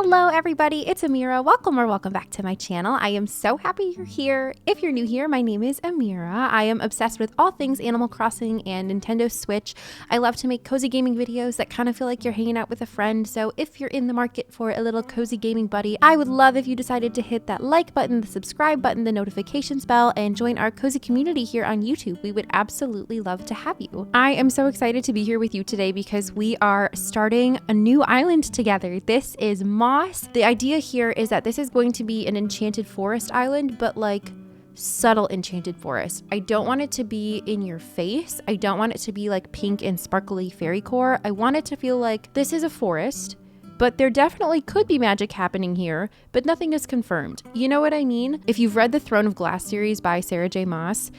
Hello everybody, it's Amira. Welcome back to my channel. I am so happy you're here. If you're new here, my name is Amira. I am obsessed with all things Animal Crossing and Nintendo Switch. I love to make cozy gaming videos that kind of feel like you're hanging out with a friend. So if you're in the market for a little cozy gaming buddy, I would love if you decided to hit that like button, the subscribe button, the notifications bell, and join our cozy community here on YouTube. We would absolutely love to have you. I am so excited to be here with you today because we are starting a new island together. This is Moss. The idea here is that this is going to be an enchanted forest island, but like subtle enchanted forest. I don't want it to be in your face. I don't want it to be like pink and sparkly fairy core. I want it to feel like this is a forest, but there definitely could be magic happening here, but nothing is confirmed. You know what I mean? If you've read the Throne of Glass series by Sarah J. Maas,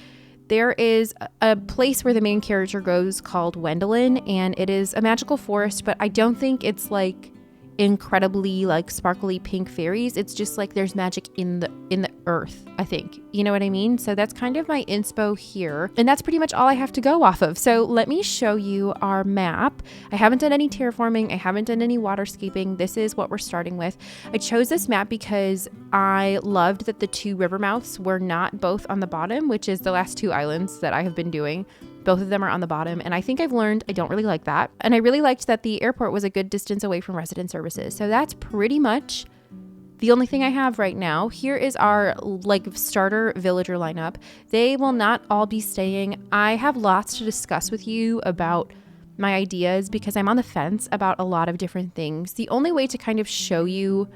there is a place where the main character goes called Wendelin, and it is a magical forest, but I don't think it's like incredibly like sparkly pink fairies. It's just like there's magic in the earth, I think. You know what I mean? So that's kind of my inspo here, and that's pretty much all I have to go off of. So let me show you our map. I haven't done any terraforming. I haven't done any waterscaping. This is what we're starting with. I chose this map because I loved that the two river mouths were not both on the bottom, which is the last two islands that I have been doing. Both of them are on the bottom, and I think I've learned I don't really like that. And I really liked that the airport was a good distance away from resident services. So that's pretty much the only thing I have right now. Here is our like starter villager lineup. They will not all be staying. I have lots to discuss with you about my ideas because I'm on the fence about a lot of different things. The only way to kind of show you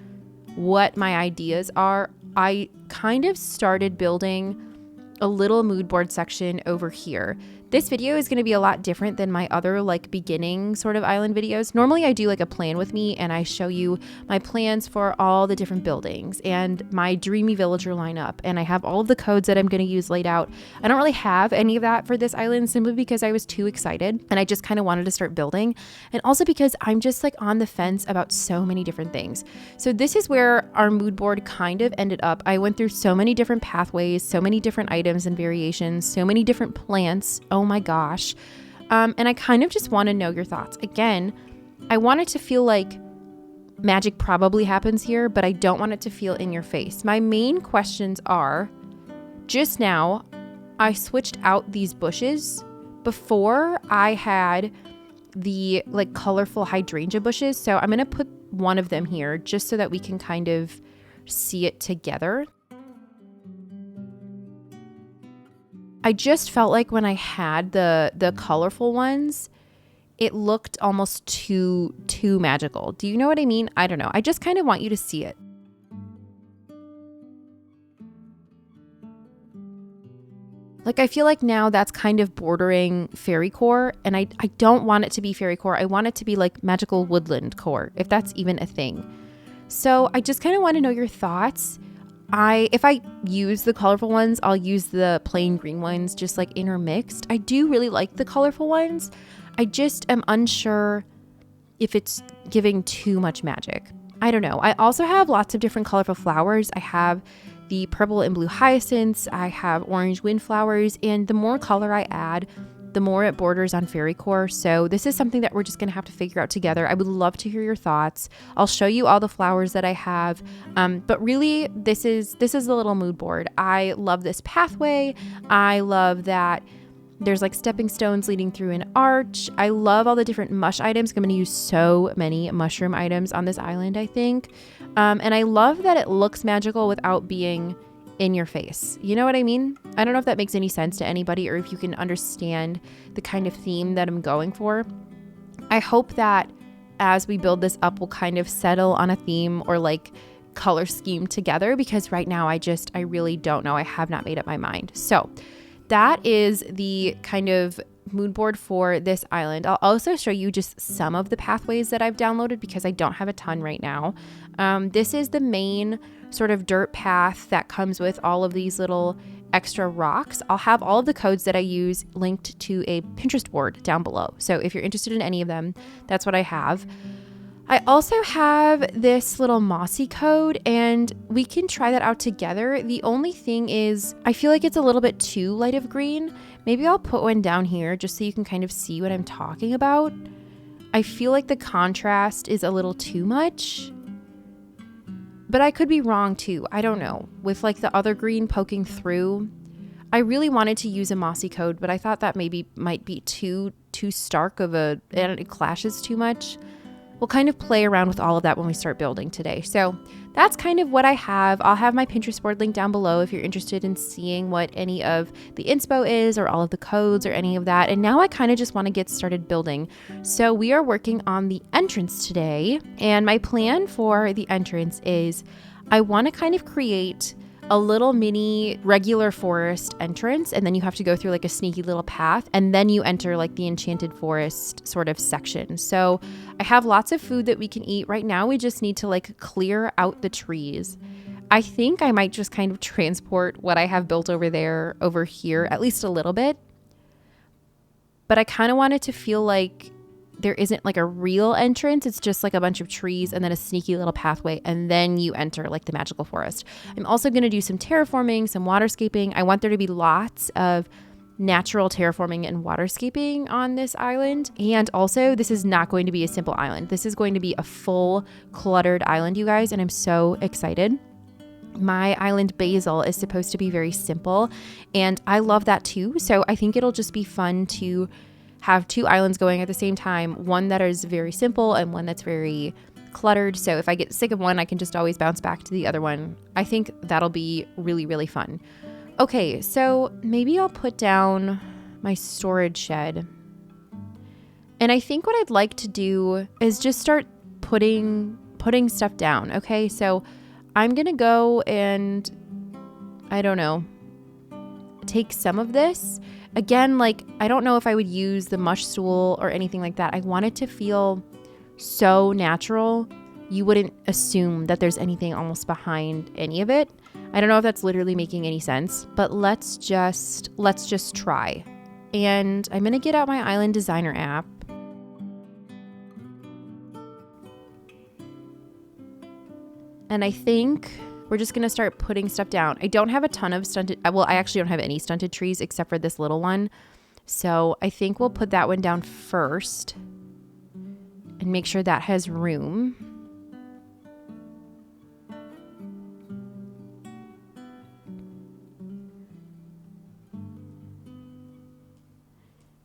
what my ideas are, I kind of started building a little mood board section over here. This video is going to be a lot different than my other like beginning sort of island videos. Normally I do like a plan with me and I show you my plans for all the different buildings and my dreamy villager lineup, and I have all of the codes that I'm going to use laid out. I don't really have any of that for this island simply because I was too excited and I just kind of wanted to start building, and also because I'm just like on the fence about so many different things. So this is where our mood board kind of ended up. I went through so many different pathways, so many different items and variations, so many different plants. Oh my gosh. And I kind of just want to know your thoughts. Again, I want it to feel like magic probably happens here, but I don't want it to feel in your face. My main questions are, just now, I switched out these bushes. Before I had the like colorful hydrangea bushes. So I'm going to put one of them here just so that we can kind of see it together. I just felt like when I had the colorful ones, it looked almost too magical. Do you know what I mean? I don't know. I just kind of want you to see it. Like, I feel like now that's kind of bordering fairy core, and I don't want it to be fairy core. I want it to be like magical woodland core, if that's even a thing. So I just kind of want to know your thoughts. If I use the colorful ones, I'll use the plain green ones, just like intermixed. I do really like the colorful ones. I just am unsure if it's giving too much magic. I don't know. I also have lots of different colorful flowers. I have the purple and blue hyacinths. I have orange windflowers, and the more color I add, the more it borders on fairy core. So this is something that we're just going to have to figure out together. I would love to hear your thoughts. I'll show you all the flowers that I have. But really, this is the little mood board. I love this pathway. I love that there's like stepping stones leading through an arch. I love all the different mush items. I'm going to use so many mushroom items on this island, I think. And I love that it looks magical without being in your face. You know what I mean? I don't know if that makes any sense to anybody or if you can understand the kind of theme that I'm going for. I hope that as we build this up, we'll kind of settle on a theme or like color scheme together, because right now I really don't know. I have not made up my mind. So that is the kind of mood board for this island. I'll also show you just some of the pathways that I've downloaded because I don't have a ton right now. This is the main sort of dirt path that comes with all of these little extra rocks. I'll have all of the codes that I use linked to a Pinterest board down below. So if you're interested in any of them, that's what I have. I also have this little mossy code, and we can try that out together. The only thing is I feel like it's a little bit too light of green. Maybe I'll put one down here just so you can kind of see what I'm talking about. I feel like the contrast is a little too much. But I could be wrong too. I don't know. With like the other green poking through, I really wanted to use a mossy coat, but I thought that maybe might be too stark of a, and it clashes too much. We'll kind of play around with all of that when we start building today. So that's kind of what I have. I'll have my Pinterest board linked down below if you're interested in seeing what any of the inspo is or all of the codes or any of that. And now I kind of just want to get started building. So we are working on the entrance today. And my plan for the entrance is I want to kind of create a little mini regular forest entrance, and then you have to go through like a sneaky little path, and then you enter like the enchanted forest sort of section. So I have lots of food that we can eat. Right now we just need to like clear out the trees. I think I might just kind of transport what I have built over there over here, at least a little bit. But I kind of want it to feel like there isn't like a real entrance. It's just like a bunch of trees and then a sneaky little pathway, and then you enter like the magical forest. I'm also going to do some terraforming, some waterscaping. I want there to be lots of natural terraforming and waterscaping on this island. And also, this is not going to be a simple island. This is going to be a full cluttered island, you guys, and I'm so excited. My island Basil is supposed to be very simple, and I love that too. So I think it'll just be fun to have two islands going at the same time, one that is very simple and one that's very cluttered. So if I get sick of one, I can just always bounce back to the other one. I think that'll be really, really fun. Okay, so maybe I'll put down my storage shed. And I think what I'd like to do is just start putting stuff down. Okay, so I'm going to go and, I don't know, take some of this. Again, like, I don't know if I would use the mush stool or anything like that. I want it to feel so natural. You wouldn't assume that there's anything almost behind any of it. I don't know if that's literally making any sense, but let's just try. And I'm going to get out my Island Designer app. And I think we're just going to start putting stuff down. I don't have a ton of stunted, well, I actually don't have any stunted trees except for this little one. So I think we'll put that one down first and make sure that has room.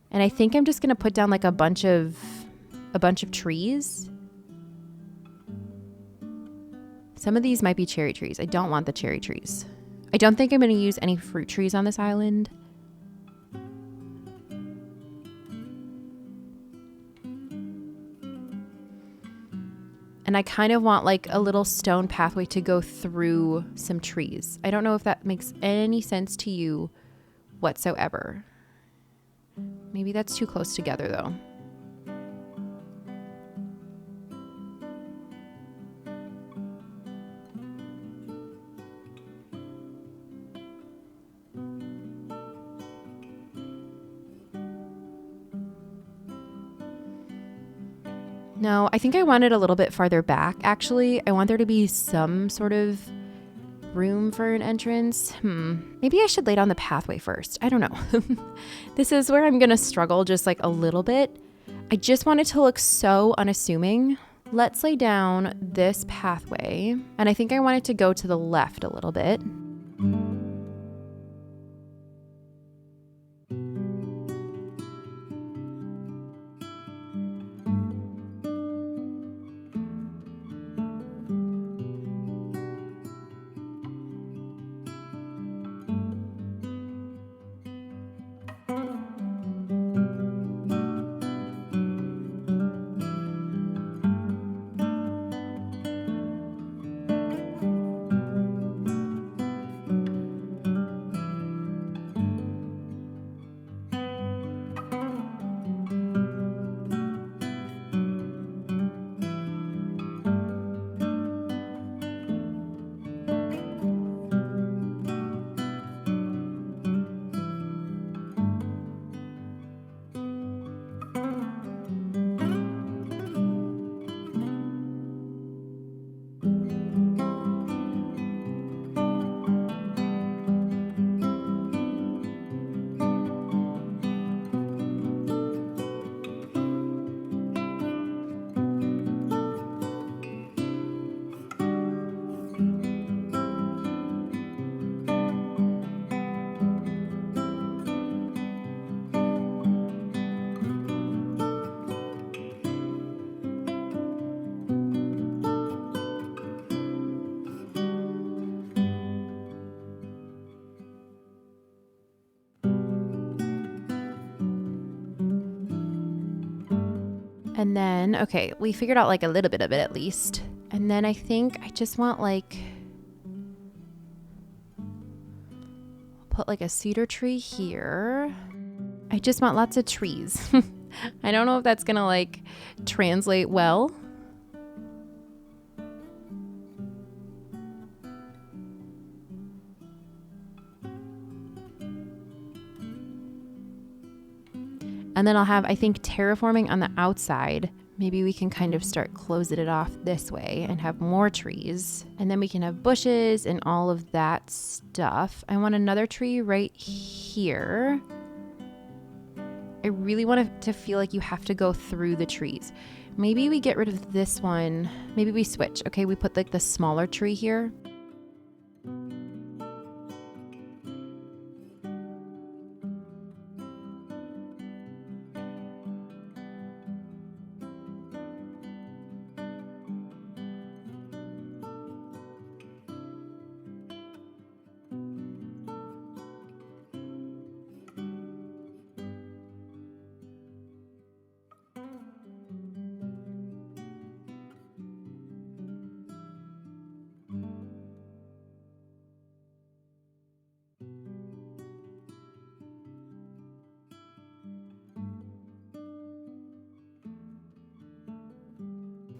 And I think I'm just going to put down like a bunch of trees. Some of these might be cherry trees. I don't want the cherry trees. I don't think I'm going to use any fruit trees on this island. And I kind of want like a little stone pathway to go through some trees. I don't know if that makes any sense to you whatsoever. Maybe that's too close together though. No, I think I want it a little bit farther back, actually. I want there to be some sort of room for an entrance. Maybe I should lay down the pathway first. I don't know. This is where I'm going to struggle just like a little bit. I just want it to look so unassuming. Let's lay down this pathway. And I think I want it to go to the left a little bit. And then, okay, we figured out like a little bit of it at least. And then I think I just want like, put like a cedar tree here. I just want lots of trees. I don't know if that's gonna like translate well. And then I'll have, I think, terraforming on the outside. Maybe we can kind of start closing it off this way and have more trees. And then we can have bushes and all of that stuff. I want another tree right here. I really want it to feel like you have to go through the trees. Maybe we get rid of this one. Maybe we switch. Okay, we put like the smaller tree here.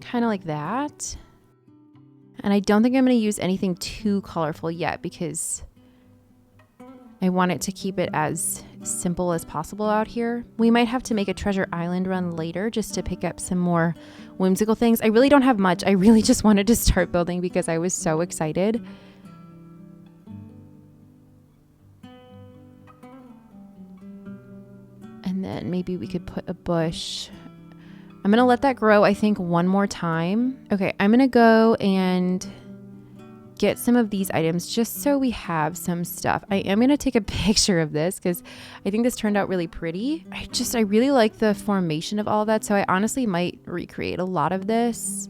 Kind of like that. And I don't think I'm going to use anything too colorful yet because I want it to keep it as simple as possible out here. We might have to make a treasure island run later just to pick up some more whimsical things. I really don't have much. I really just wanted to start building because I was so excited. And then maybe we could put a bush. I'm going to let that grow, I think, one more time. Okay, I'm going to go and get some of these items just so we have some stuff. I am going to take a picture of this because I think this turned out really pretty. I really like the formation of all of that. So I honestly might recreate a lot of this,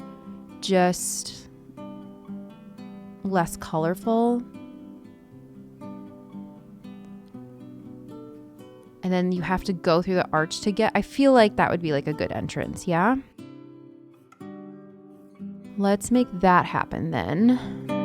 just less colorful. And then you have to go through the arch to get, I feel like that would be like a good entrance, yeah? Let's make that happen then.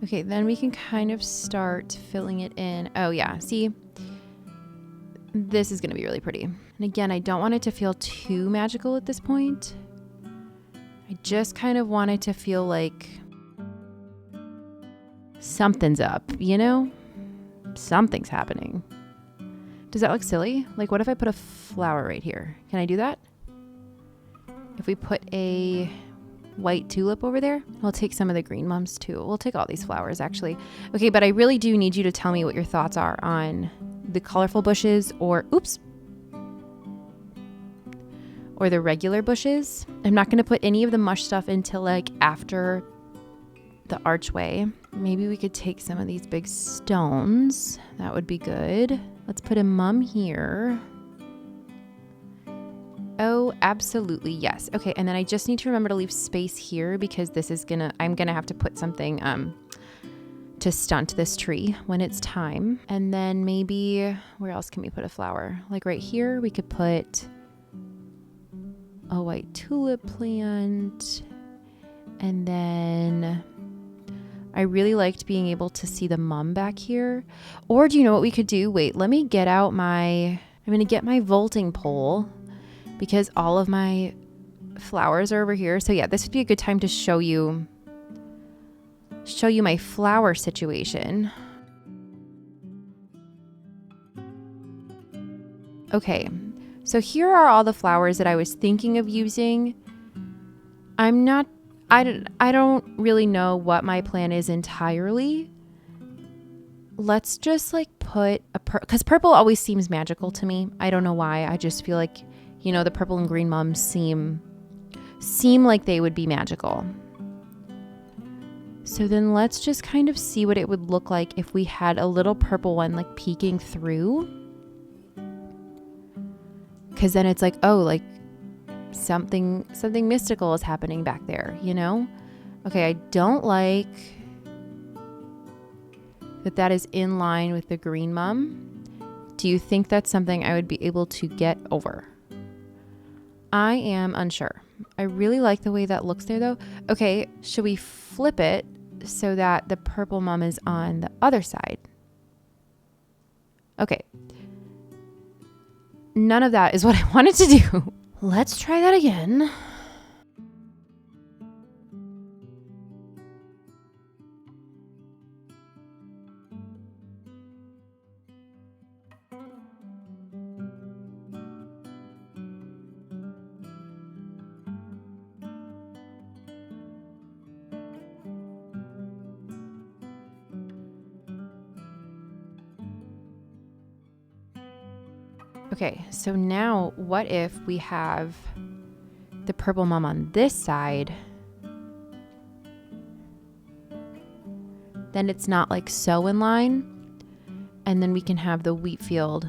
Okay, then we can kind of start filling it in. Oh yeah, see, this is gonna be really pretty. And again, I don't want it to feel too magical at this point. I just kind of want it to feel like something's up, you know? Something's happening. Does that look silly? Like, what if I put a flower right here? Can I do that? If we put a white tulip over there, we'll take some of the green mums too. We'll take all these flowers actually. Okay, but I really do need you to tell me what your thoughts are on the colorful bushes or, oops, or the regular bushes. I'm not going to put any of the mush stuff until like after the archway. Maybe we could take some of these big stones. That would be good. Let's put a mum here. Oh, absolutely. Yes. Okay. And then I just need to remember to leave space here because this is I'm going to have to put something, to stunt this tree when it's time. And then maybe where else can we put a flower? Like right here, we could put a white tulip plant. And then I really liked being able to see the mum back here. Or do you know what we could do? Wait, let me get out I'm going to get my vaulting pole because all of my flowers are over here. So yeah, this would be a good time to show you my flower situation. Okay, so here are all the flowers that I was thinking of using. I don't really know what my plan is entirely. Let's just like put because purple always seems magical to me. I don't know why. I just feel like, you know, the purple and green mums seem like they would be magical. So then let's just kind of see what it would look like if we had a little purple one like peeking through. Because then it's like, oh, like something mystical is happening back there, you know? Okay, I don't like that is in line with the green mum. Do you think that's something I would be able to get over? I am unsure. I really like the way that looks there though. Okay, should we flip it so that the purple mum is on the other side? Okay. None of that is what I wanted to do. Let's try that again. Okay, so now what if we have the purple mum on this side? Then it's not like so in line. And then we can have the wheat field.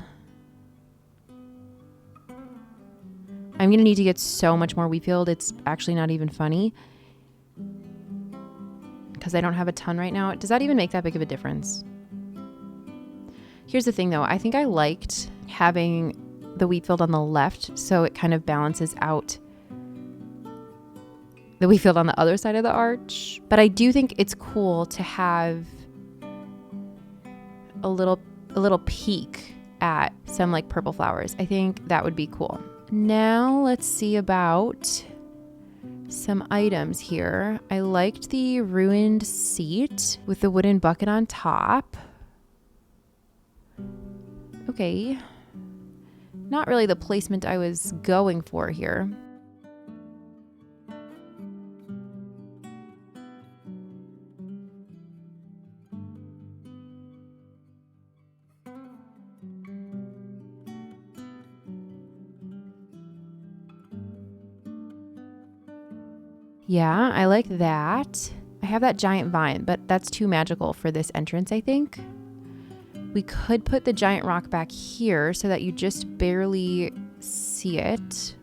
I'm going to need to get so much more wheat field. It's actually not even funny. Because I don't have a ton right now. Does that even make that big of a difference? Here's the thing though. I think I liked having the wheat field on the left so it kind of balances out the wheat field on the other side of the arch. But I do think it's cool to have a little peek at some like purple flowers. I think that would be cool. Now let's see about some items here. I liked the ruined seat with the wooden bucket on top. Okay. Not really the placement I was going for here. Yeah, I like that. I have that giant vine, but that's too magical for this entrance, I think. We could put the giant rock back here so that you just barely see it.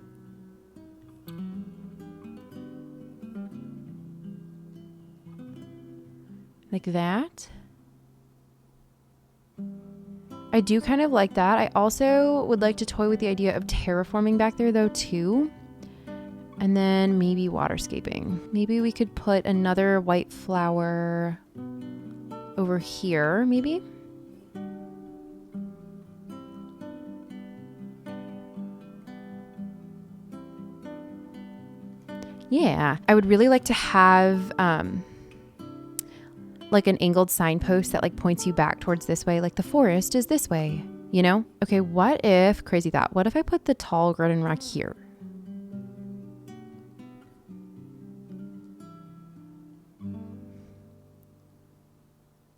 Like that. I do kind of like that. I also would like to toy with the idea of terraforming back there though too. And then maybe waterscaping. Maybe we could put another white flower over here, maybe. Yeah, I would really like to have like an angled signpost that like points you back towards this way, like the forest is this way, you know? Okay, what if, crazy thought, what if I put the tall garden rock here?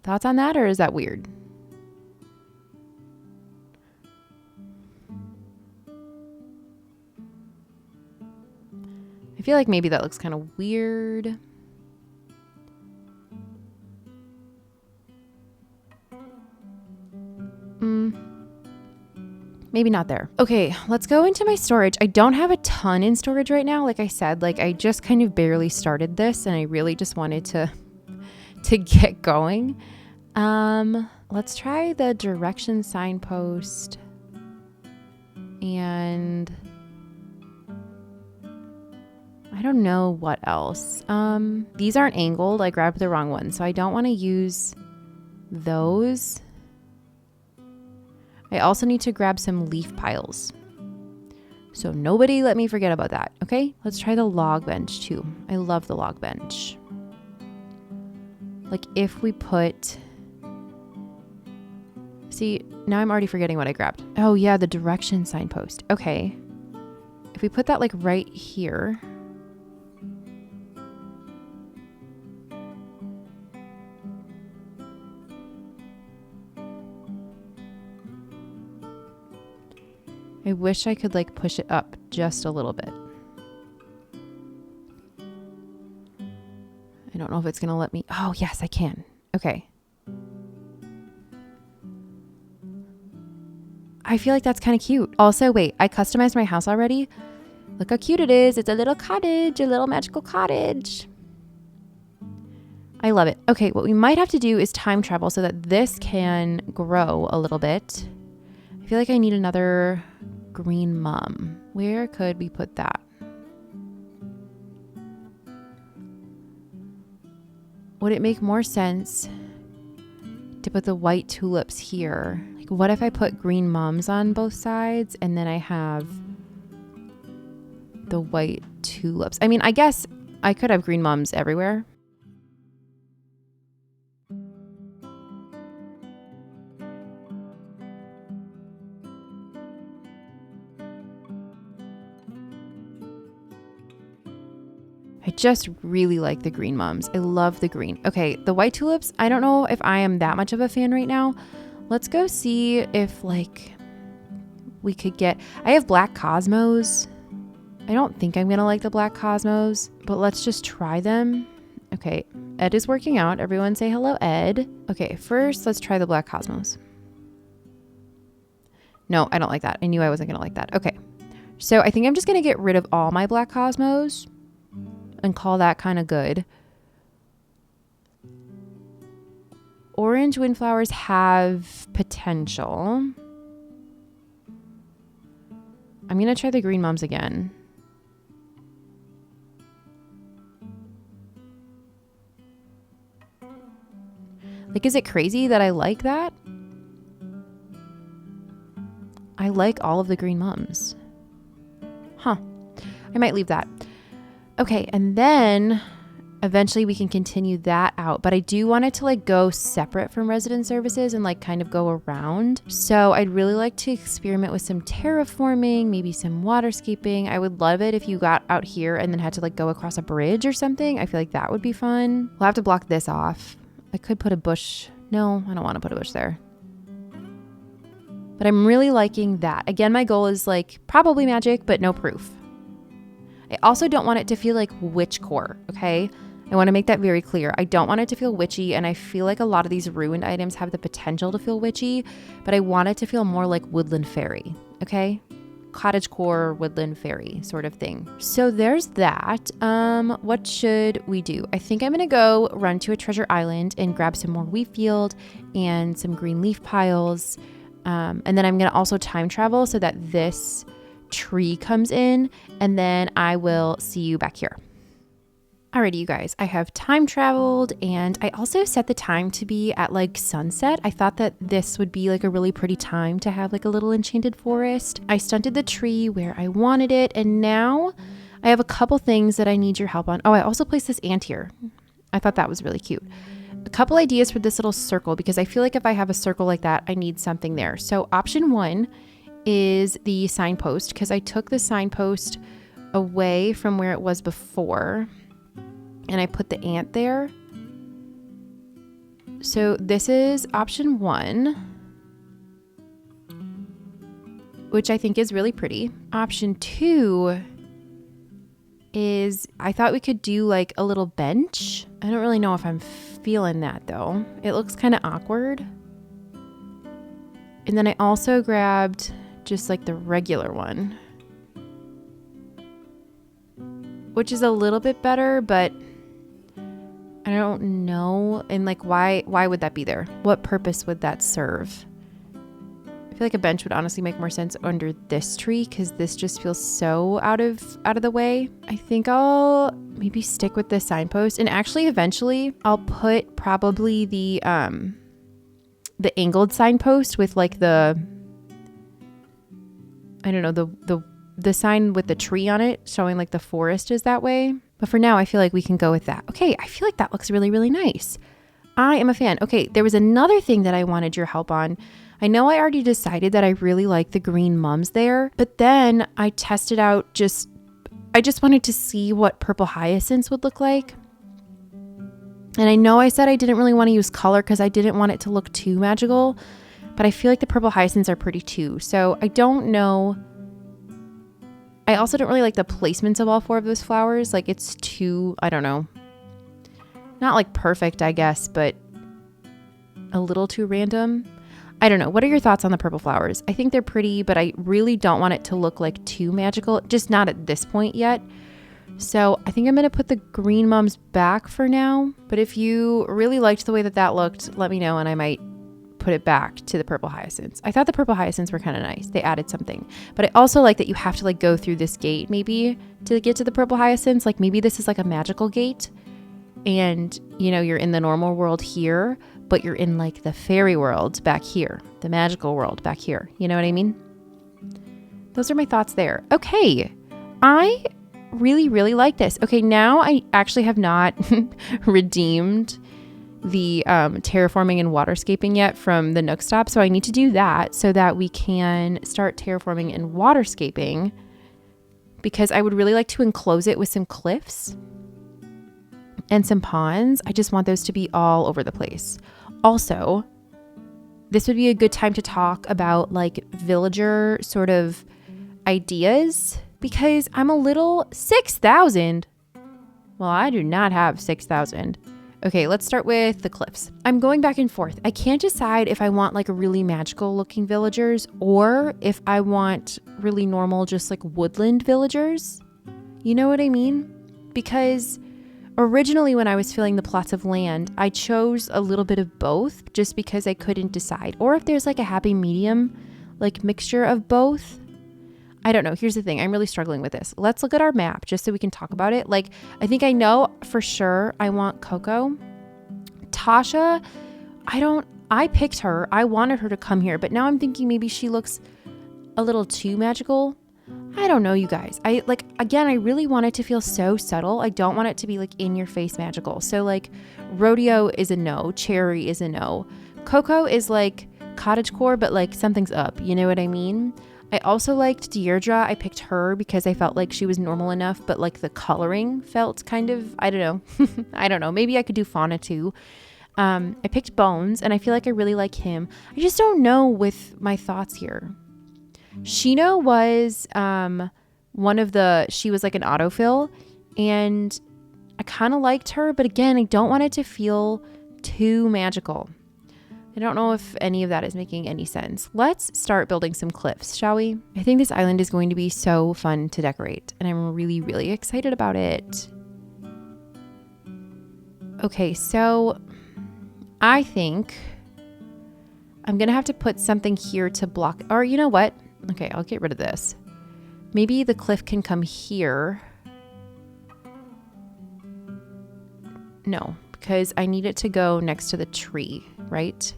Thoughts on that, or is that weird? I feel like maybe that looks kind of weird. Maybe not there. Okay, let's go into my storage. I don't have a ton in storage right now. Like I said, like I just kind of barely started this and I really just wanted to get going. Let's try the direction signpost. And I don't know what else. These aren't angled. I grabbed the wrong one, so I don't want to use those. I also need to grab some leaf piles. So nobody let me forget about that, okay? Let's try the log bench too. I love the log bench. Like if we put... See, now I'm already forgetting what I grabbed. Oh yeah, the direction signpost. Okay. If we put that like right here... I wish I could like push it up just a little bit. I don't know if it's gonna let me. Oh, yes, I can. Okay. I feel like that's kind of cute. Also, wait, I customized my house already. Look how cute it is. It's a little cottage, a little magical cottage. I love it. Okay, what we might have to do is time travel so that this can grow a little bit. I feel like I need another green mum. Where could we put that? Would it make more sense to put the white tulips here? Like, what if I put green mums on both sides and then I have the white tulips? I mean, I guess I could have green mums everywhere. I just really like the green mums. I love the green. Okay, the white tulips, I don't know if I am that much of a fan right now. Let's go see if like we could get, I have black cosmos. I don't think I'm gonna like the black cosmos, but let's just try them. Okay, Ed is working out. Everyone say hello, Ed. Okay, first let's try the black cosmos. No, I don't like that. I knew I wasn't gonna like that. Okay, so I think I'm just gonna get rid of all my black cosmos and call that kind of good. Orange windflowers have potential. I'm gonna try the green mums again. Like, is it crazy that I like that? I like all of the green mums. Huh. I might leave that. Okay, and then eventually we can continue that out, but I do want it to like go separate from resident services and like kind of go around. So I'd really like to experiment with some terraforming, maybe some waterscaping. I would love it if you got out here and then had to like go across a bridge or something. I feel like that would be fun. We'll have to block this off. I could put a bush. No, I don't want to put a bush there. But I'm really liking that. Again, my goal is like probably magic, but no proof. I also don't want it to feel like witchcore, okay? I want to make that very clear. I don't want it to feel witchy, and I feel like a lot of these ruined items have the potential to feel witchy, but I want it to feel more like woodland fairy, okay? Cottagecore, woodland fairy sort of thing. So there's that. What should we do? I think I'm gonna go run to a treasure island and grab some more wheat field and some green leaf piles. And then I'm gonna also time travel so that this tree comes in, and then I will see you back here. Alrighty, you guys, I have time traveled, and I also set the time to be at like sunset. I thought that this would be like a really pretty time to have like a little enchanted forest. I stunted the tree where I wanted it, and now I have a couple things that I need your help on. Oh, I also placed this ant here. I thought that was really cute. a couple ideas for this little circle, because I feel like if I have a circle like that, I need something there. So option 1 is the signpost, because I took the signpost away from where it was before and I put the ant there. So this is option 1, which I think is really pretty. Option 2 is I thought we could do like a little bench. I don't really know if I'm feeling that though. It looks kind of awkward. And then I also grabbed just like the regular one, which is a little bit better, but I don't know. And like, why would that be there? What purpose would that serve? I feel like a bench would honestly make more sense under this tree, because this just feels so out of the way. I think I'll maybe stick with this signpost, and actually eventually I'll put probably the angled signpost with like the, I don't know, the sign with the tree on it showing like the forest is that way. But for now, I feel like we can go with that. Okay, I feel like that looks really, really nice. I am a fan. Okay, there was another thing that I wanted your help on. I know I already decided that I really like the green mums there, but then I tested out I just wanted to see what purple hyacinths would look like. And I know I said I didn't really want to use color because I didn't want it to look too magical, but I feel like the purple hyacinths are pretty too. So I don't know. I also don't really like the placements of all 4 of those flowers. Like it's too, I don't know, not like perfect, I guess, but a little too random. I don't know. What are your thoughts on the purple flowers? I think they're pretty, but I really don't want it to look like too magical, just not at this point yet. So I think I'm going to put the green mums back for now. But if you really liked the way that looked, let me know and I might put it back to the purple hyacinths. I thought the purple hyacinths were kind of nice. They added something. But I also like that you have to like go through this gate maybe to get to the purple hyacinths. Like maybe this is like a magical gate and you know, you're in the normal world here, but you're in like the fairy world back here, the magical world back here. You know what I mean? Those are my thoughts there. Okay. I really, really like this. Okay. Now I actually have not redeemed the terraforming and waterscaping yet from the Nook Stop. So I need to do that so that we can start terraforming and waterscaping, because I would really like to enclose it with some cliffs and some ponds. I just want those to be all over the place. Also, this would be a good time to talk about like villager sort of ideas, because I'm a little 6,000. Well, I do not have 6,000. Okay, let's start with the cliffs. I'm going back and forth. I can't decide if I want like really magical looking villagers or if I want really normal, just like woodland villagers. You know what I mean? Because originally when I was filling the plots of land, I chose a little bit of both just because I couldn't decide. Or if there's like a happy medium, like mixture of both. I don't know. Here's the thing. I'm really struggling with this. Let's look at our map just so we can talk about it. Like, I think I know for sure I want Coco. Tasha, I picked her. I wanted her to come here, but now I'm thinking maybe she looks a little too magical. I don't know, you guys. I really want it to feel so subtle. I don't want it to be like in your face magical. So like Rodeo is a no. Cherry is a no. Coco is like cottagecore, but like something's up. You know what I mean? I also liked Deirdre. I picked her because I felt like she was normal enough, but like the coloring felt kind of, I don't know. I don't know. Maybe I could do Fauna too. I picked Bones and I feel like I really like him. I just don't know with my thoughts here. Shino was she was like an autofill and I kind of liked her, but again, I don't want it to feel too magical. I don't know if any of that is making any sense. Let's start building some cliffs, shall we? I think this island is going to be so fun to decorate, and I'm really, really excited about it. Okay, so I think I'm going to have to put something here to block, or you know what? Okay, I'll get rid of this. Maybe the cliff can come here. No, because I need it to go next to the tree, right?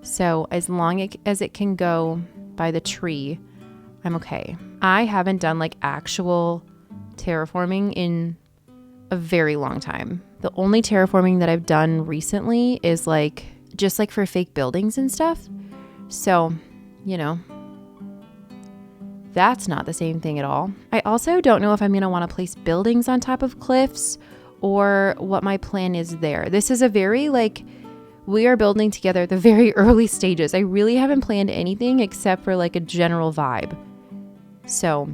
So as long as it can go by the tree, I'm okay. I haven't done like actual terraforming in a very long time. The only terraforming that I've done recently is like just like for fake buildings and stuff. So, you know, that's not the same thing at all. I also don't know if I'm going to want to place buildings on top of cliffs or what my plan is there. This is a very like, we are building together at the very early stages. I really haven't planned anything except for like a general vibe. So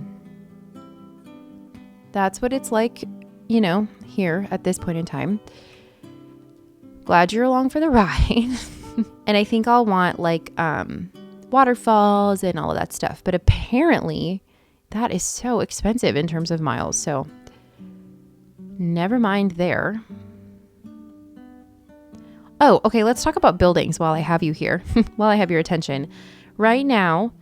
that's what it's like, you know, here at this point in time. Glad you're along for the ride. And I think I'll want like waterfalls and all of that stuff. But apparently that is so expensive in terms of miles. So never mind there. Oh, okay. Let's talk about buildings while I have you here, while I have your attention. Right now,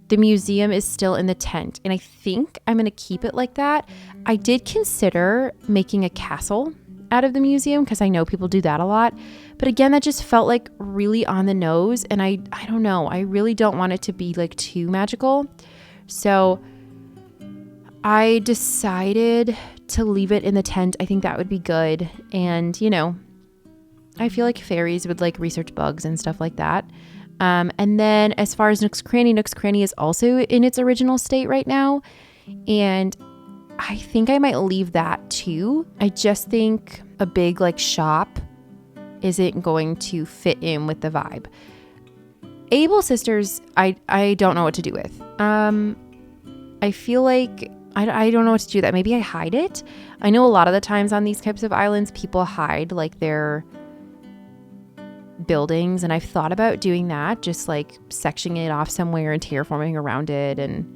the museum is still in the tent, and I think I'm going to keep it like that. I did consider making a castle out of the museum because I know people do that a lot. But again, that just felt like really on the nose, and I don't know. I really don't want it to be like too magical. So I decided to leave it in the tent. I think that would be good. And, you know, I feel like fairies would like research bugs and stuff like that. And then as far as Nook's Cranny is also in its original state right now. And I think I might leave that too. I just think a big like shop isn't going to fit in with the vibe. Able Sisters, I don't know what to do with. I feel like I don't know what to do with that. Maybe I hide it. I know a lot of the times on these types of islands, people hide like their buildings, and I've thought about doing that, just like sectioning it off somewhere and terraforming around it and,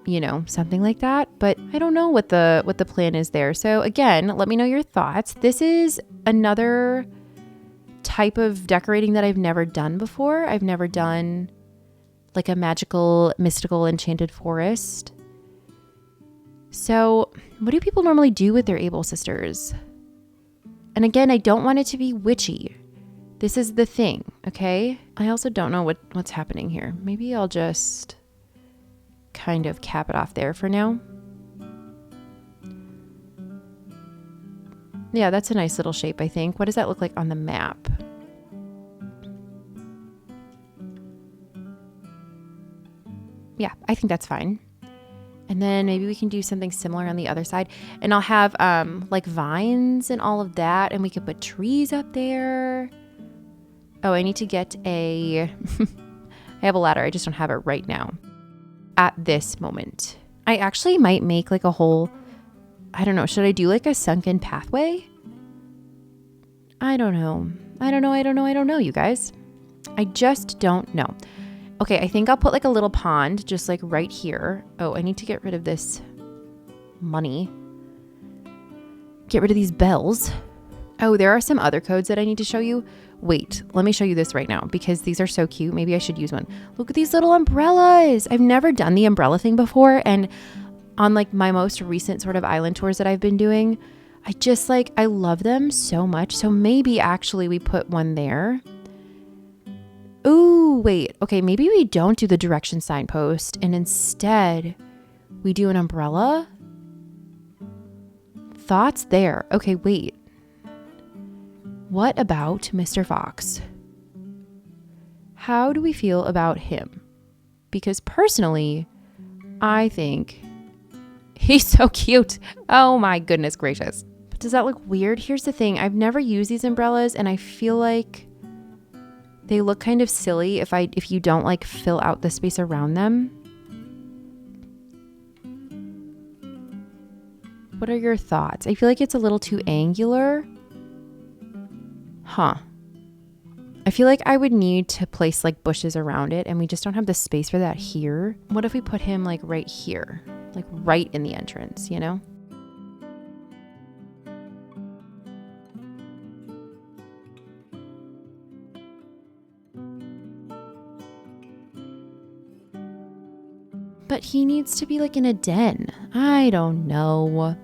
you know, something like that. But I don't know what the plan is there. So again, let me know your thoughts. This is another type of decorating that I've never done before. I've never done like a magical, mystical, enchanted forest. So what do people normally do with their Able Sisters? And again, I don't want it to be witchy. This is the thing, okay? I also don't know what's happening here. Maybe I'll just kind of cap it off there for now. Yeah, that's a nice little shape, I think. What does that look like on the map? Yeah, I think that's fine. And then maybe we can do something similar on the other side. And I'll have like vines and all of that. And we could put trees up there. Oh, I need to get I have a ladder. I just don't have it right now at this moment. I actually might make like a whole, I don't know. Should I do like a sunken pathway? I don't know, you guys. I just don't know. Okay, I think I'll put like a little pond just like right here. Oh, I need to get rid of this money. Get rid of these bells. Oh, there are some other codes that I need to show you. Wait, let me show you this right now because these are so cute. Maybe I should use one. Look at these little umbrellas. I've never done the umbrella thing before. And on like my most recent sort of island tours that I've been doing, I love them so much. So maybe actually we put one there. Ooh, wait. Okay, maybe we don't do the direction signpost and instead we do an umbrella. Thoughts there. Okay, wait. What about Mr. Fox? How do we feel about him? Because personally, I think he's so cute. Oh my goodness gracious. But does that look weird? Here's the thing. I've never used these umbrellas and I feel like they look kind of silly if you don't like fill out the space around them. What are your thoughts? I feel like it's a little too angular. Huh. I feel like I would need to place like bushes around it and we just don't have the space for that here. What if we put him like right here, like right in the entrance, you know? But he needs to be like in a den. I don't know.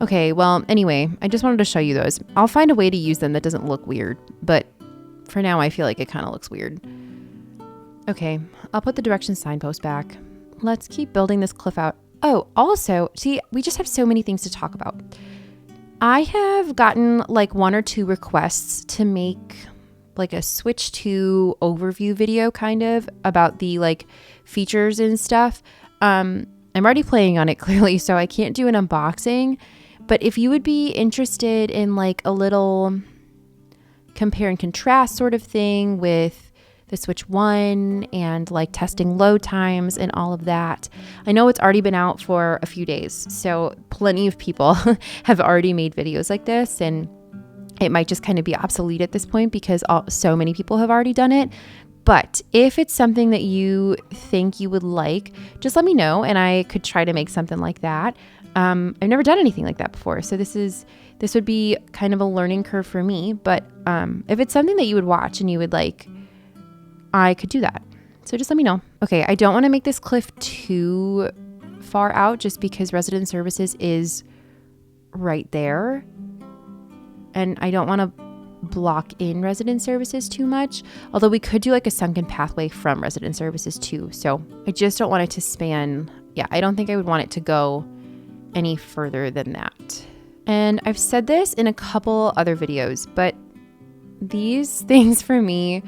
Okay, well, anyway, I just wanted to show you those. I'll find a way to use them that doesn't look weird, but for now I feel like it kind of looks weird. Okay, I'll put the direction signpost back. Let's keep building this cliff out. Oh, also, see, we just have so many things to talk about. I have gotten like 1 or 2 requests to make like a switch to overview video kind of about the like features and stuff. I'm already playing on it clearly, so I can't do an unboxing, but if you would be interested in like a little compare and contrast sort of thing with the Switch 1 and like testing load times and all of that. I know it's already been out for a few days, so plenty of people have already made videos like this, and it might just kind of be obsolete at this point because so many people have already done it. But if it's something that you think you would like, just let me know and I could try to make something like that. I've never done anything like that before, so this would be kind of a learning curve for me. But if it's something that you would watch and you would like, I could do that. So just let me know. Okay, I don't want to make this cliff too far out just because resident services is right there. And I don't want to block in resident services too much. Although we could do like a sunken pathway from resident services too. So I just don't want it to span. Yeah, I don't think I would want it to go any further than that. And I've said this in a couple other videos, but these things for me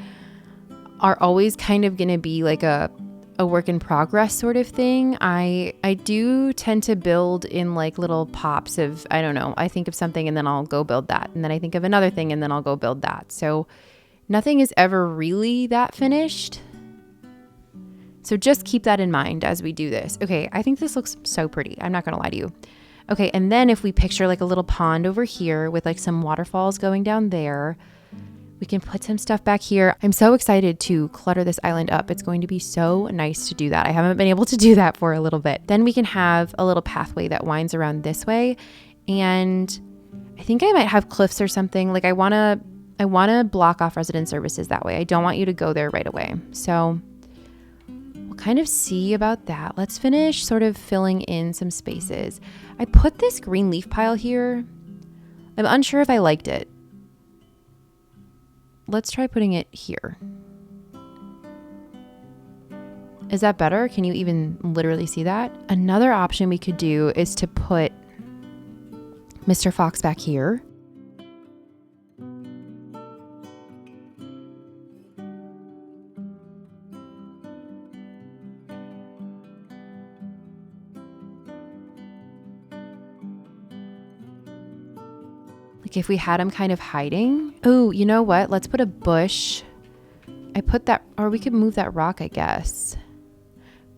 are always kind of going to be like a work in progress sort of thing. I do tend to build in like little pops of, I don't know, I think of something and then I'll go build that. And then I think of another thing and then I'll go build that. So nothing is ever really that finished. So just keep that in mind as we do this. Okay, I think this looks so pretty. I'm not going to lie to you. Okay, and then if we picture like a little pond over here with like some waterfalls going down there, we can put some stuff back here. I'm so excited to clutter this island up. It's going to be so nice to do that. I haven't been able to do that for a little bit. Then we can have a little pathway that winds around this way. And I think I might have cliffs or something. Like I want to block off resident services that way. I don't want you to go there right away. So we'll kind of see about that. Let's finish sort of filling in some spaces. I put this green leaf pile here. I'm unsure if I liked it. Let's try putting it here. Is that better? Can you even literally see that? Another option we could do is to put Mr. Fox back here. Like if we had him kind of hiding. Oh, you know what? Let's put a bush. I put that, or we could move that rock, I guess.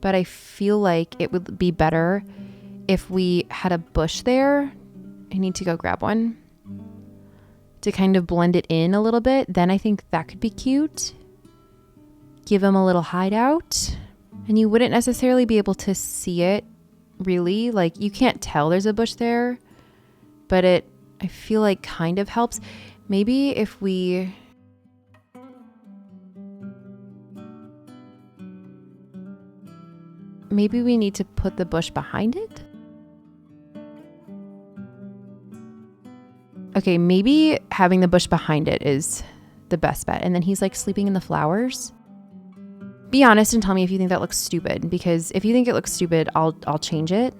But I feel like it would be better if we had a bush there. I need to go grab one to kind of blend it in a little bit. Then I think that could be cute. Give him a little hideout. And you wouldn't necessarily be able to see it really. Like you can't tell there's a bush there, but I feel like kind of helps. Maybe if we need to put the bush behind it. Okay, maybe having the bush behind it is the best bet. And then he's like sleeping in the flowers. Be honest and tell me if you think that looks stupid, because if you think it looks stupid, I'll change it.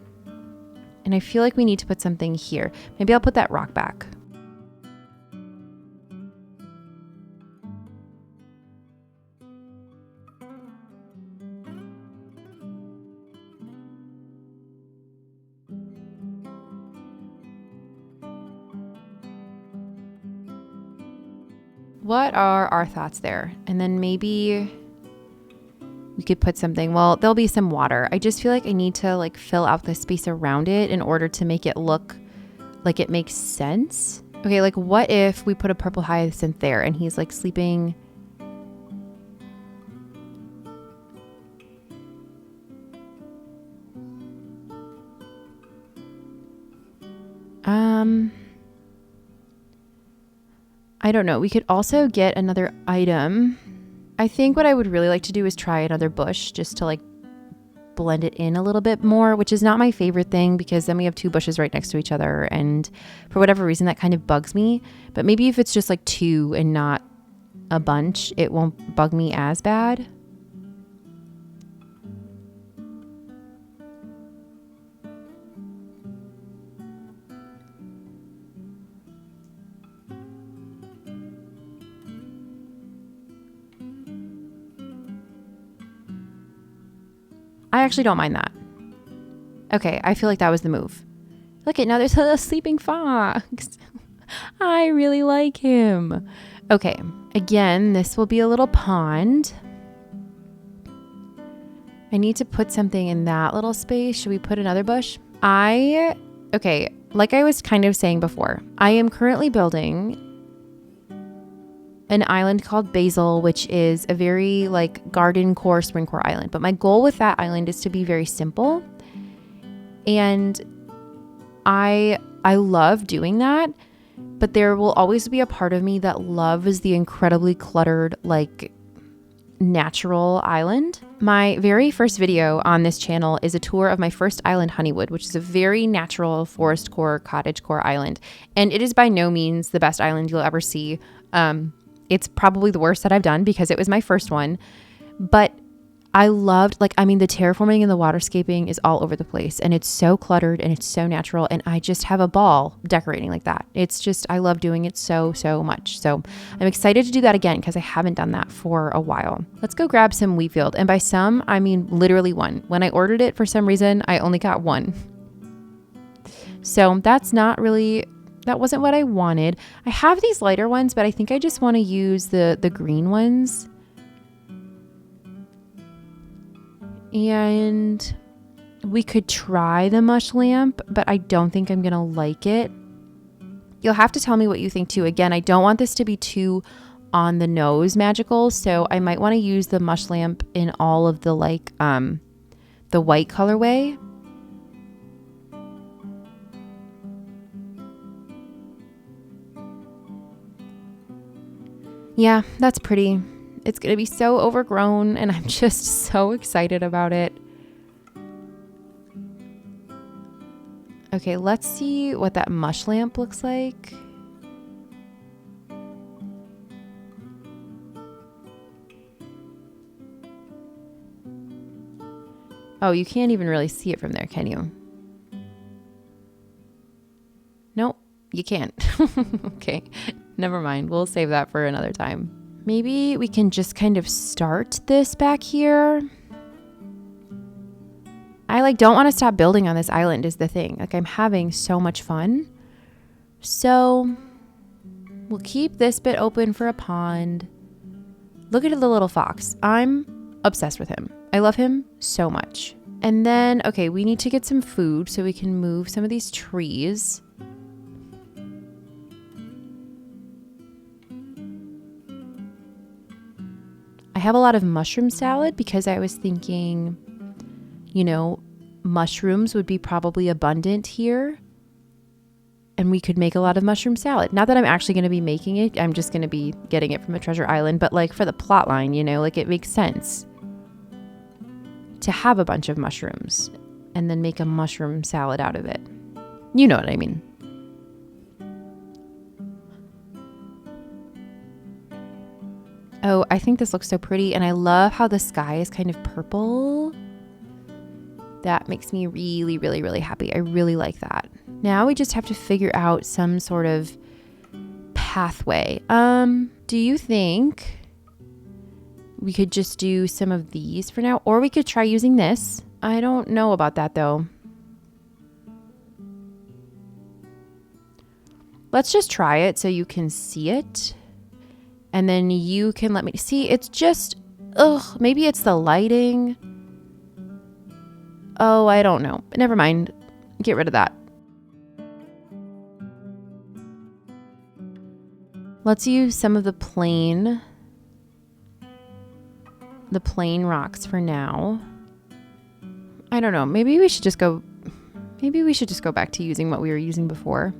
And I feel like we need to put something here. Maybe I'll put that rock back. What are our thoughts there? And then maybe we could put something, well, there'll be some water. I just feel like I need to like fill out the space around it in order to make it look like it makes sense. Okay, like what if we put a purple hyacinth there and he's like sleeping? I don't know. We could also get another item. I think what I would really like to do is try another bush just to like blend it in a little bit more, which is not my favorite thing because then we have 2 bushes right next to each other. And for whatever reason, that kind of bugs me. But maybe if it's just like 2 and not a bunch, it won't bug me as bad. I actually don't mind that. Okay, I feel like that was the move. Look at now there's a sleeping fox. I really like him. Okay, again, this will be a little pond. I need to put something in that little space. Should we put another bush? Okay, like I was kind of saying before, I am currently building an island called Basil, which is a very like garden core, spring core island. But my goal with that island is to be very simple. And I love doing that, but there will always be a part of me that loves the incredibly cluttered, like natural island. My very first video on this channel is a tour of my first island, Honeywood, which is a very natural forest core, cottage core island. And it is by no means the best island you'll ever see. It's probably the worst that I've done because it was my first one, but I loved, the terraforming and the waterscaping is all over the place and it's so cluttered and it's so natural. And I just have a ball decorating like that. It's just, I love doing it so much. So I'm excited to do that again because I haven't done that for a while. Let's go grab some wheat field. And by some, I mean literally one. When I ordered it, for some reason, I only got one. So that wasn't what I wanted. I have these lighter ones, but I think I just want to use the green ones. And we could try the mush lamp, but I don't think I'm going to like it. You'll have to tell me what you think too. Again, I don't want this to be too on the nose magical, so I might want to use the mush lamp in all of the the white colorway. Yeah, that's pretty. It's going to be so overgrown and I'm just so excited about it. Okay, let's see what that mush lamp looks like. Oh, you can't even really see it from there, can you? Nope, you can't. Okay, never mind. We'll save that for another time. Maybe we can just kind of start this back here. I don't want to stop building on this island is the thing. I'm having so much fun. So we'll keep this bit open for a pond. Look at the little fox. I'm obsessed with him. I love him so much. And then, okay, we need to get some food so we can move some of these trees. I have a lot of mushroom salad because I was thinking, mushrooms would be probably abundant here and we could make a lot of mushroom salad. Not that I'm actually going to be making it. I'm just going to be getting it from a treasure island. But for the plot line, it makes sense to have a bunch of mushrooms and then make a mushroom salad out of it. You know what I mean. Oh, I think this looks so pretty. And I love how the sky is kind of purple. That makes me really, really, really happy. I really like that. Now we just have to figure out some sort of pathway. Do you think we could just do some of these for now? Or we could try using this. I don't know about that though. Let's just try it so you can see it. And then you can let me see. It's just, maybe it's the lighting. Oh, I don't know. Never mind. Get rid of that. Let's use some of the plain rocks for now. I don't know. Maybe we should just go back to using what we were using before.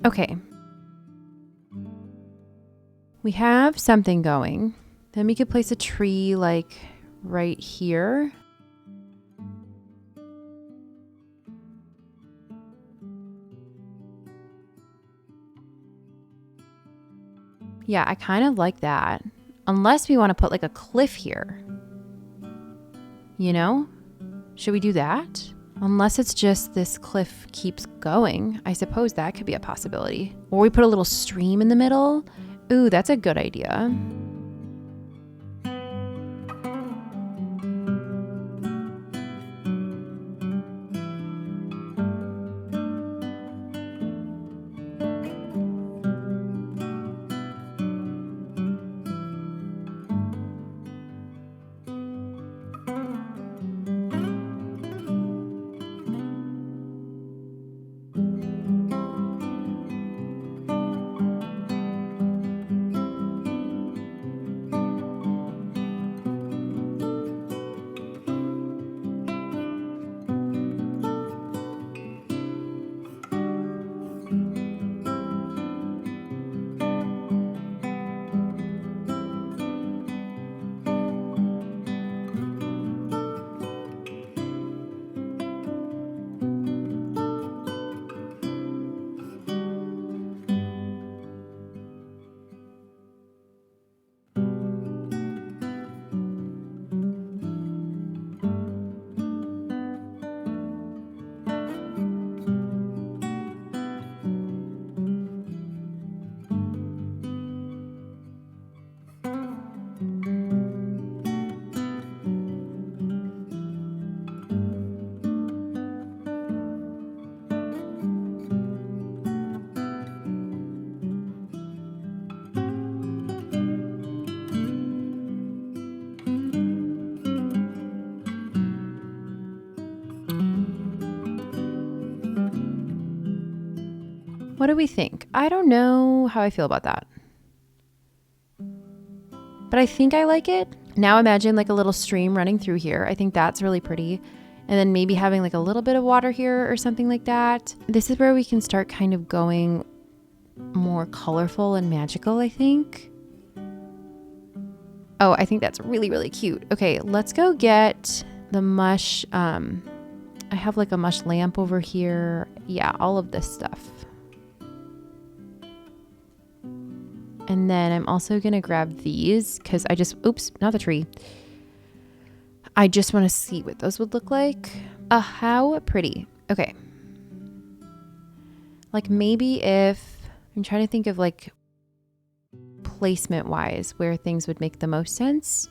Okay. We have something going. Then we could place a tree like right here. Yeah, I kind of like that. Unless we want to put like a cliff here. You know? Should we do that? Unless it's just this cliff keeps going. I suppose that could be a possibility. Or we put a little stream in the middle. Ooh, that's a good idea. What do we think? I don't know how I feel about that. But I think I like it. Now imagine like a little stream running through here. I think that's really pretty. And then maybe having like a little bit of water here or something like that. This is where we can start kind of going more colorful and magical, I think. Oh, I think that's really, really cute. Okay, let's go get the mush. I have like a mush lamp over here. Yeah, all of this stuff. And then I'm also going to grab these because oops, not the tree. I just want to see what those would look like. How pretty. Okay. Like maybe if, I'm trying to think of like placement wise where things would make the most sense.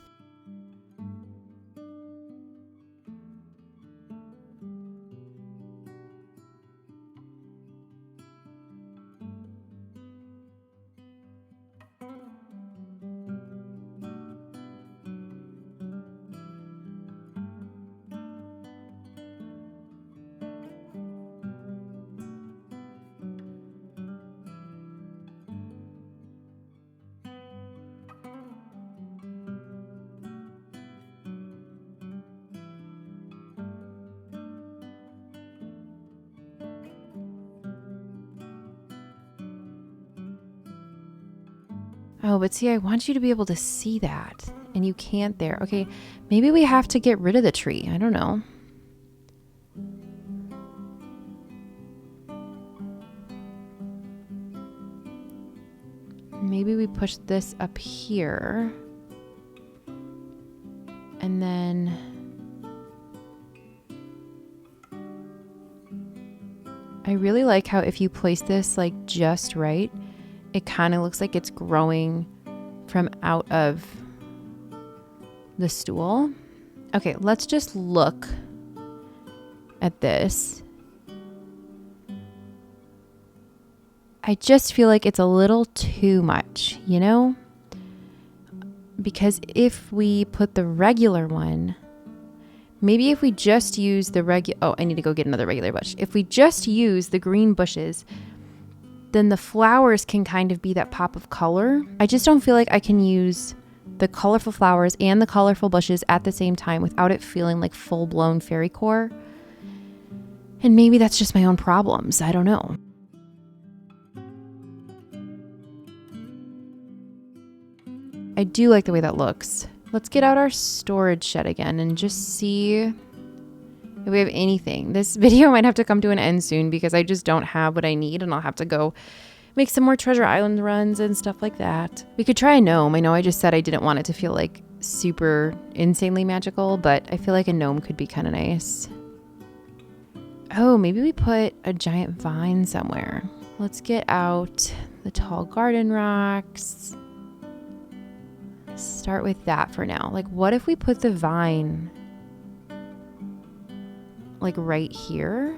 Oh, but see, I want you to be able to see that, and you can't there. Okay, maybe we have to get rid of the tree. I don't know. Maybe we push this up here. And then I really like how if you place this like just right, it kind of looks like it's growing from out of the stool. Okay, let's just look at this. I just feel like it's a little too much, you know? Because if we put the regular one, maybe if we just use the I need to go get another regular bush. If we just use the green bushes, then the flowers can kind of be that pop of color. I just don't feel like I can use the colorful flowers and the colorful bushes at the same time without it feeling like full-blown fairy core. And maybe that's just my own problems. I don't know. I do like the way that looks. Let's get out our storage shed again and just see if we have anything. This video might have to come to an end soon because I just don't have what I need, and I'll have to go make some more Treasure Island runs and stuff like that. We could try a gnome. I know I just said I didn't want it to feel like super insanely magical, but I feel like a gnome could be kind of nice. Oh, maybe we put a giant vine somewhere. Let's get out the tall garden rocks. Start with that for now. Like, what if we put the vine like right here?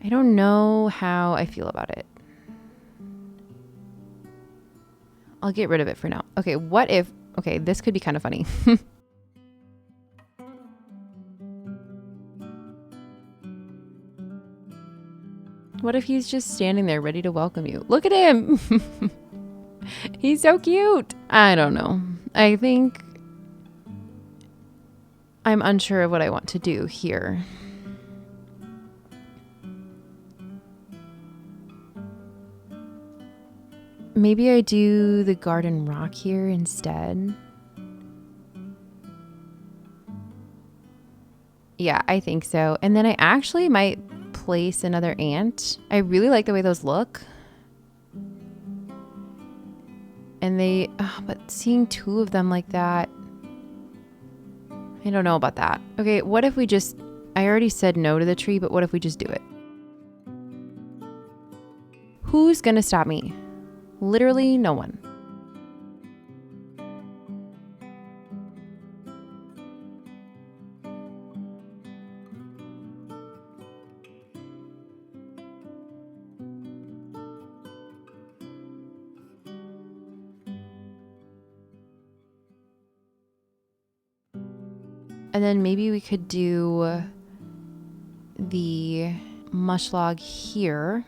I don't know how I feel about it. I'll get rid of it for now. Okay, what if... Okay, this could be kind of funny. What if he's just standing there ready to welcome you? Look at him! He's so cute! I don't know. I think I'm unsure of what I want to do here. Maybe I do the garden rock here instead. Yeah, I think so. And then I actually might place another ant. I really like the way those look. And they, but seeing two of them like that, I don't know about that. Okay, what if we just, I already said no to the tree, but what if we just do it? Who's gonna stop me? Literally no one. And then maybe we could do the mush log here.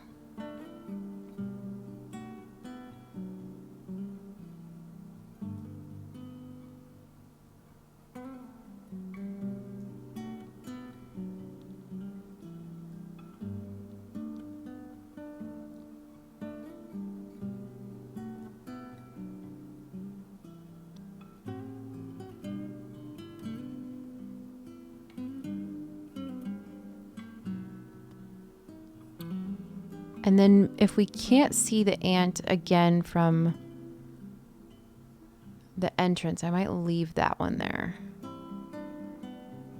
And then if we can't see the ant again from the entrance, I might leave that one there.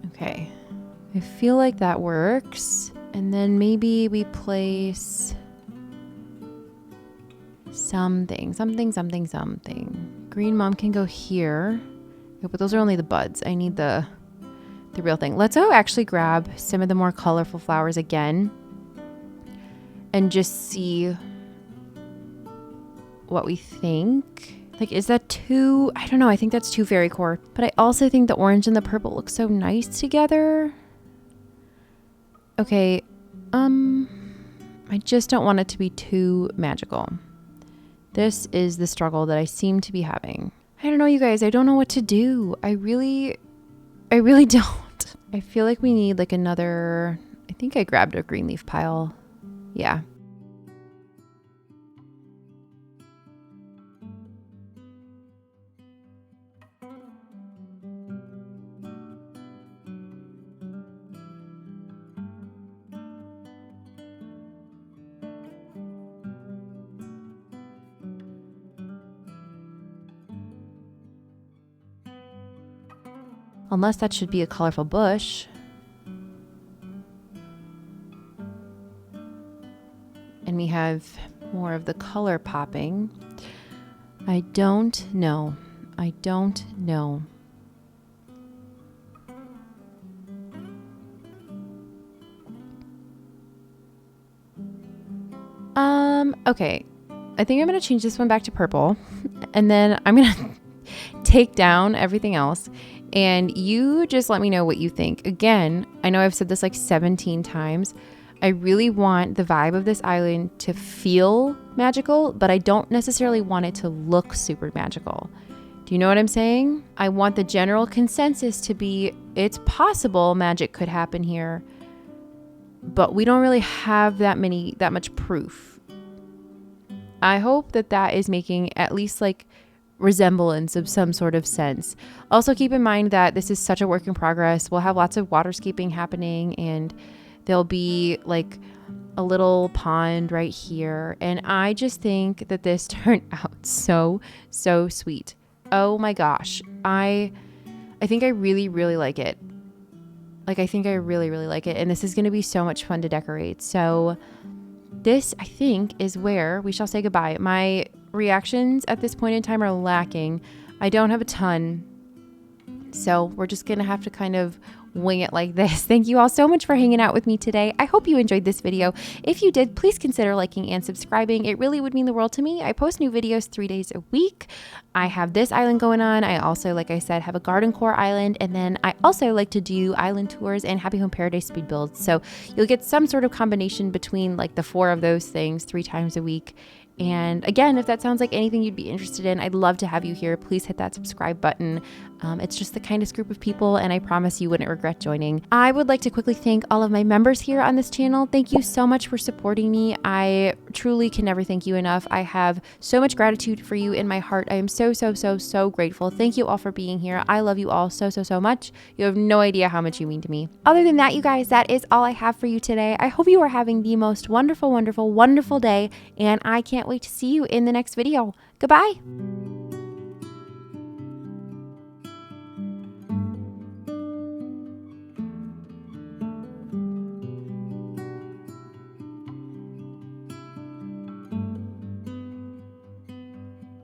Okay. I feel like that works. And then maybe we place something. Green mom can go here. Yeah, but those are only the buds. I need the real thing. Let's actually grab some of the more colorful flowers again and just see what we think. Like, is that too, I don't know, I think that's too fairy core. But I also think the orange and the purple look so nice together. Okay, I just don't want it to be too magical. This is the struggle that I seem to be having. I don't know, you guys, I don't know what to do. I really don't. I feel like we need like another, I think I grabbed a green leaf pile. Yeah. Unless that should be a colorful bush. And we have more of the color popping. I don't know. Okay. I think I'm going to change this one back to purple. And then I'm going to take down everything else. And you just let me know what you think. Again, I know I've said this like 17 times. I really want the vibe of this island to feel magical, but I don't necessarily want it to look super magical. Do you know what I'm saying? I want the general consensus to be, it's possible magic could happen here, but we don't really have that much proof. I hope that is making at least like resemblance of some sort of sense. Also keep in mind that this is such a work in progress. We'll have lots of waterscaping happening, and there'll be like a little pond right here. And I just think that this turned out so sweet. Oh my gosh. I think I really like it. Like, I think I really like it. And this is going to be so much fun to decorate. So this, I think, is where we shall say goodbye. My reactions at this point in time are lacking. I don't have a ton. So we're just going to have to kind of wing it like this. Thank you all so much for hanging out with me today. I hope you enjoyed this video. If you did, please consider liking and subscribing. It really would mean the world to me. I post new videos 3 days a week. I have this island going on. I also, like I said, have a garden core island. And then I also like to do island tours and Happy Home Paradise speed builds. So you'll get some sort of combination between like the 4 of those things 3 times a week. And again, if that sounds like anything you'd be interested in, I'd love to have you here. Please hit that subscribe button. It's just the kindest group of people, and I promise you wouldn't regret joining. I would like to quickly thank all of my members here on this channel. Thank you so much for supporting me. I truly can never thank you enough. I have so much gratitude for you in my heart. I am so grateful. Thank you all for being here. I love you all so much. You have no idea how much you mean to me. Other than that, you guys, that is all I have for you today. I hope you are having the most wonderful day, and I can't wait to see you in the next video. Goodbye.